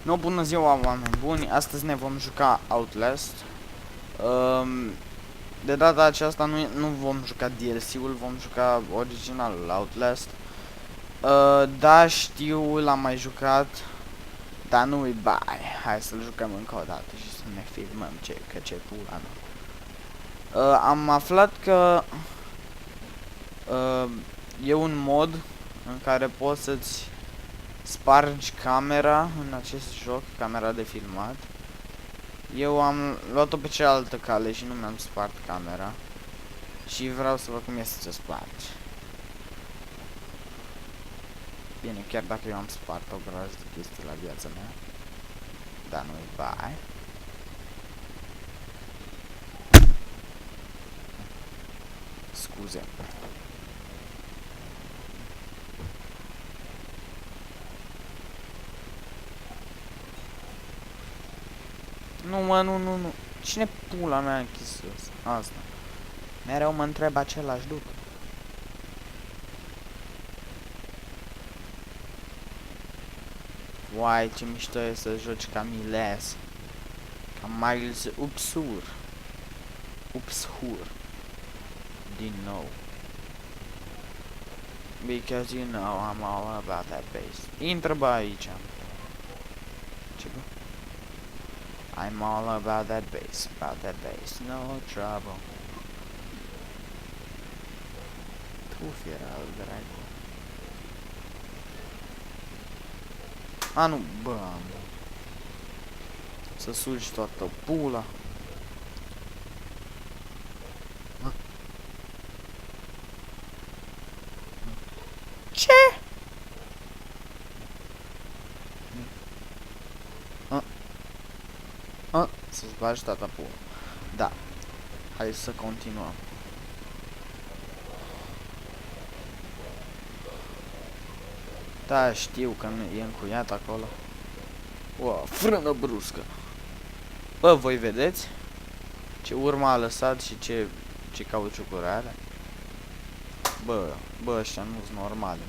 No, bună ziua, oameni buni! Astăzi ne vom juca Outlast. De data aceasta nu vom juca DLC-ul, vom juca originalul Outlast. Da, știu, l-am mai jucat, dar nu-i bai. Hai să-l jucăm încă o dată și să ne filmăm ce pula mea. Am aflat că e un mod în care poți să-ți spargi camera în acest joc, camera de filmat. Eu am luat-o pe cealaltă cale și nu mi-am spart camera. Și vreau să văd cum este să spargi. Bine, chiar dacă eu am spart o grămadă de chestii la viața mea. Dar nu-i bai. Scuze. Nu, mă, nu. Cine pula mea a închis asta? Mereu mă întreb același lucru. Uai, ce mișto e să joci ca Miles. Ca Miles Upshur. Din nou. Because you know I'm all about that bass. Intră bă aici. Ce bă? I'm all about that bass, no trouble. Tu fiera al dracu. A, nu, bă, să sugi toată pula. Ce? Să-ți bagi tata pula. Da. Hai să continuăm. Da, știu că e încuiat acolo. Wow, frână bruscă. Bă, voi vedeți ce urmă a lăsat și ce cauciucuri are? Bă, ăștia nu-s normali.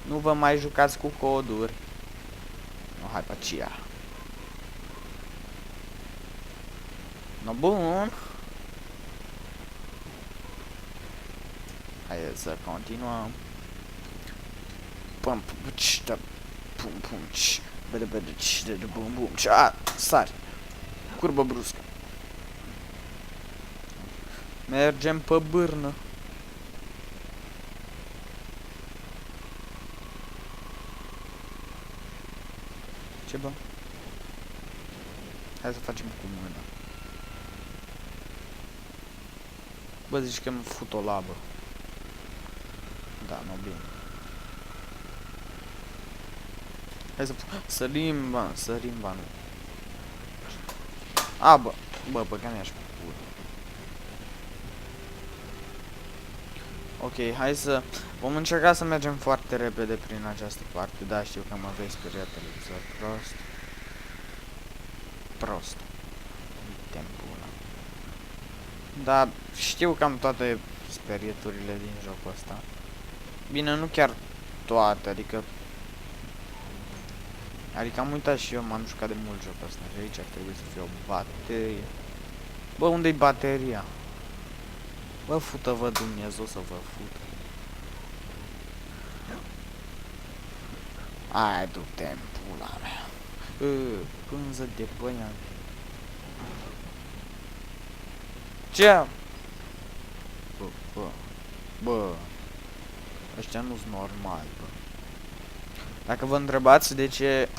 Nu vă mai jucați cu coduri. No, hai pe aceea. No, bun. Haideți să continuăm. Pum pum bum bum. Sari. Curbă bruscă. Mergem pe bârnă. Ce bă? Hai să facem cu mâna. Bă, zici că mi fut o labă. Da, nu bine. Hai să sărim, bă, nu. A, bă, băga-mi-aș pe pula. Ok, hai să... Vom încerca să mergem foarte repede prin această parte. Da, știu că mă vei speria televizor. Prost. Uite-mi pula. Da, știu că am toate sperieturile din jocul ăsta. Bine, nu chiar toate, adică am uitat și eu, m-am jucat de mult jocul ăsta și aici ar trebui să fie o baterie. Bă, unde-i bateria? Bă, fută-vă Dumnezeu să vă fută. Ai, du-te în pula mea. Pânză de băian. Ce? Bă. Ăștia nu-s normali, bă. Dacă vă întrebați de ce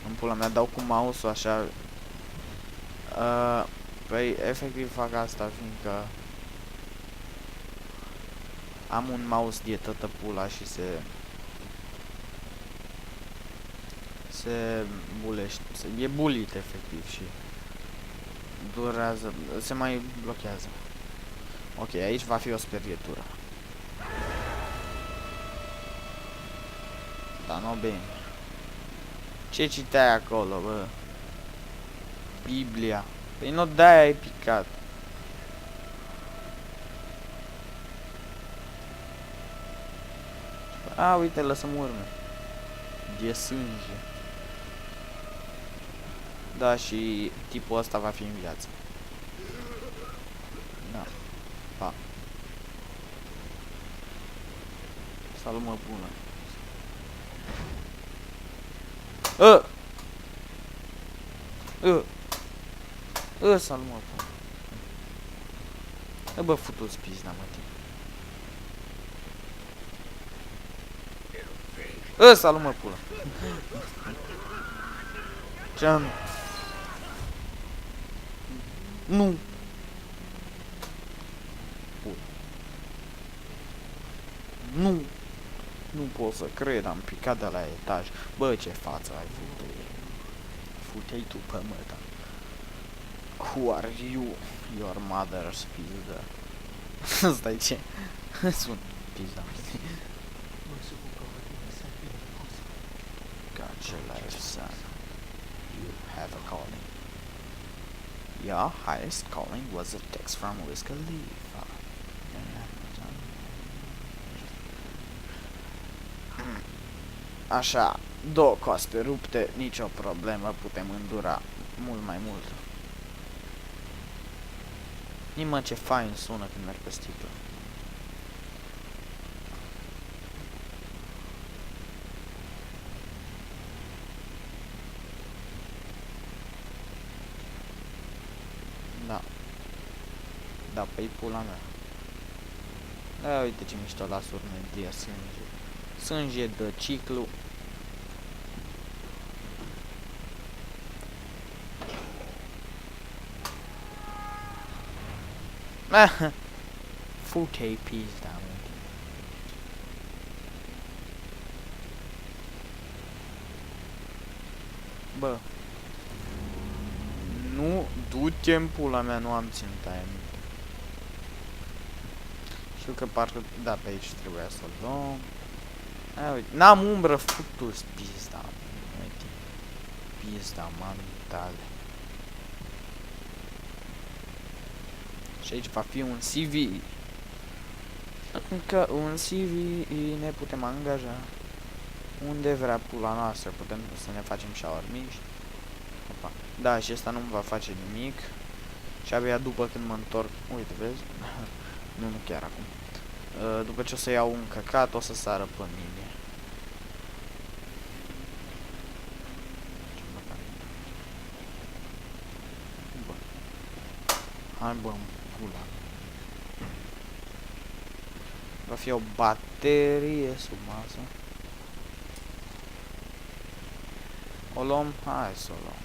în pula mea dau cu mouse-ul așa, păi efectiv fac asta fiindcă am un mouse de tătă pula și se bulește, e bulit efectiv și durează, se mai blochează. Ok, aici va fi o sperietură. Da, nu bine. Ce citeai acolo, bă? Biblia. Păi nu de-aia ai picat. A, uite, lăsăm urme. de sânge. Da, și tipul ăsta va fi în viață. Da. Pa. Salut, mă, bună. Salut, mă, bună. Bă, futu-ți pizda, mă, tine. Salut, mă, pula. Ce-am... Nu. Nu. Nu pot să cred, am picat de la etaj. Bă, ce față ai făcut? Futei tu pe măta. Who are you? Your mother's pizda. Stai, ce? Sunt pizda. Got your life, son. You have a calling. Your highest calling was a text from Wiz Khalifa. Așa, două coaste rupte, nicio problemă, putem îndura mult mai mult. Nimă ce fain sună când merg pe sticlă. Da. Da, pe-i pula mea. Da, uite ce mișto las urme de sânge. Sânge de ciclu. Fute-i pizda, mă. Bă. Nu, du-te în pula mea, nu am ținut aia minte. Știu că parcă, da, pe aici trebuia să-l luăm. Aia, uite, n-am umbră, futu-ți pizda, uite. Pizda, mami tale. Și aici va fi un CV. Încă un CV ne putem angaja. Unde vrea pula noastră, putem să ne facem shower mici. Opa. Da, și ăsta nu-mi va face nimic. Și abia după când mă întorc, uite, vezi? Nu chiar acum. După ce o să iau un căcat, o să sară pe mine. Bă. Hai, bă, pula. Va fi o baterie sub masă. O luăm? Hai să o luăm.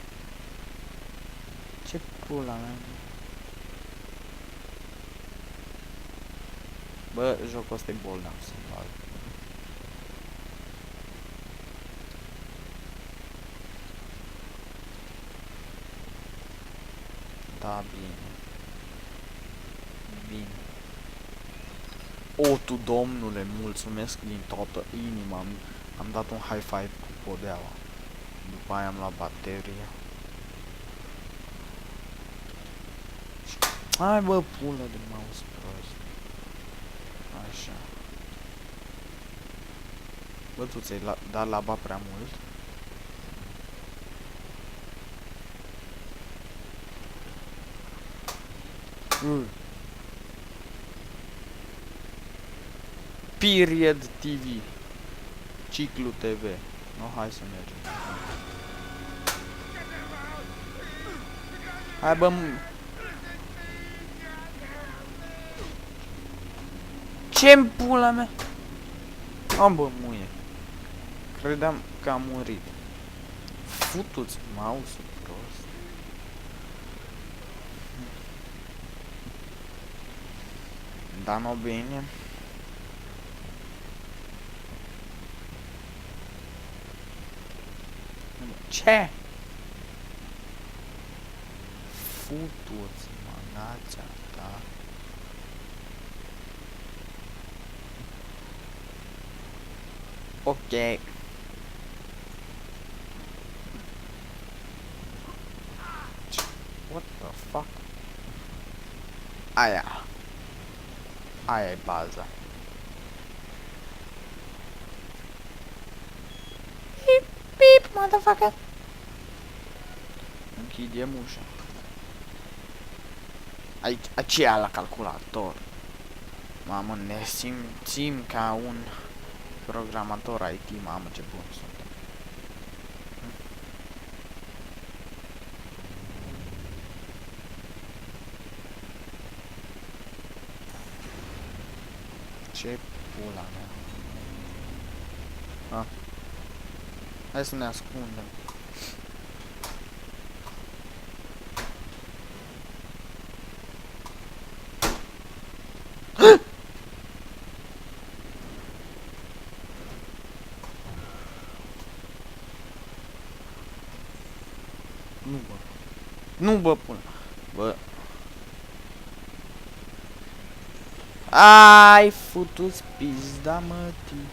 Ce pula mea? Bă, jocul ăsta e bolnav să-mi bag. Da, bine. Bine. O, tu, domnule, mulțumesc din toată inima. Am dat un high five cu podeaua. După aia am luat bateria. Hai, bă, pulă de mouse prost. Așa. Bă, tu ți-ai dat laba prea mult? Period TV. Ciclu TV. No, hai să mergem. Hai, bă, ce-mi pula mea? Am, bă, muie. Credeam că am murit. Futu-ți mouse-ul prost. Da, no, bine. Ce? Futu-ți manația ta. Ok. What the fuck? Aia. Aia e baza. motherfucker? Închidem ușa. Aici, aceea la calculator. Mamă, ne simțim ca un programator IT, mamă, ce bun suntem. Ce pula mea. Ah. Hai să ne ascundem. Nu, bă. Nu, bă, până. Bă. Ai futu-ți pizda, mătii.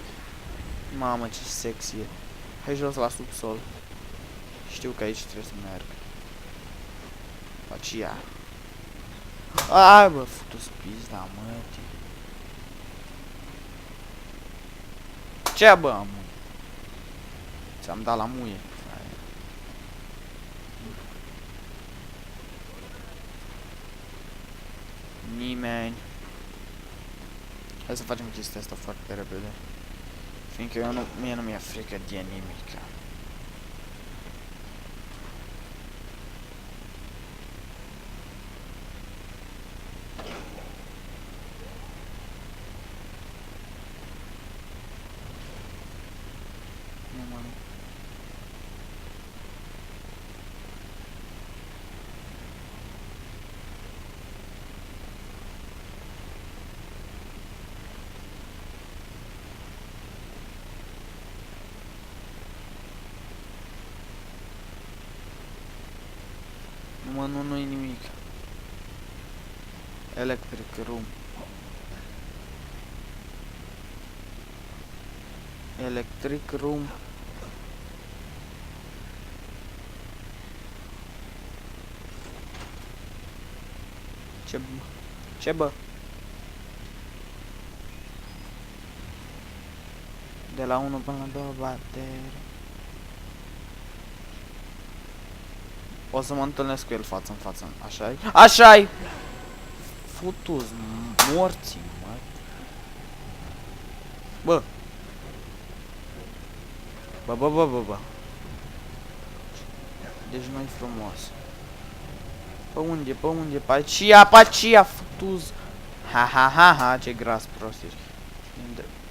Mamă, ce sexy e. Hai jos la subsol. Știu că aici trebuie să merg. Aceea. Ai, bă, futu-ți pizda, mătii. Ce, bă, am? Ți-am dat la muie. Nimeni. Hai să facem chestia asta foarte repede. Fiindcă eu nu, mie nu mi-e frică de nimic. Mă, nu-i nimic. Electric room. Electric room. Ce bă? De la 1 până la 2 bateri. O să mă întâlnesc cu el față în față. Așa-i? Așa-i! Futu-s morții, mă. Bă. Bă. Deci nu-i frumos. Pe unde? Pe aceea, futu-s. Ha, ce gras prost ești.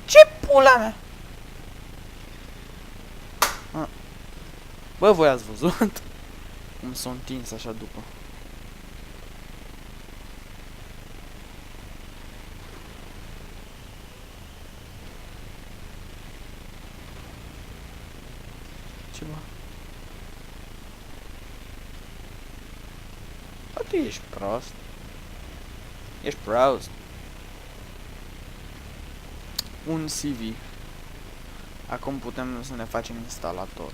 Ce pula mea? Bă, voi ați văzut? Cum s-a întins așa după. Ce bă? Bă, tu ești prost. Ești prost. Un CV. Acum putem să ne facem instalator.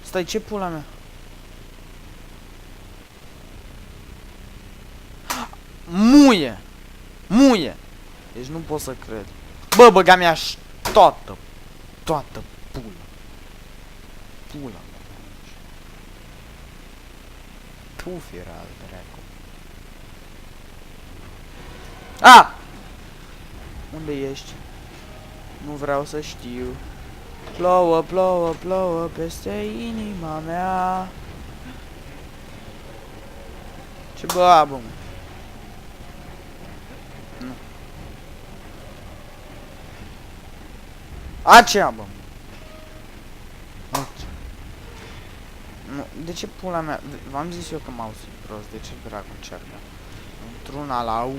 Stai, ce pula mea? Muie! Deci nu pot să cred. Bă, băga mea și toată pula. Tu fira al dracu. A! Unde ești? Nu vreau să știu. Plouă peste inima mea. Ce bă, mă? Nu. Aceea, bă. Nu, de ce pula mea? V-am zis eu că mouse-ul e prost, de ce dracu încearcă? Într-una la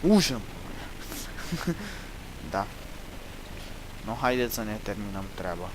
ușă. Da. Nu, haideți să ne terminăm treaba.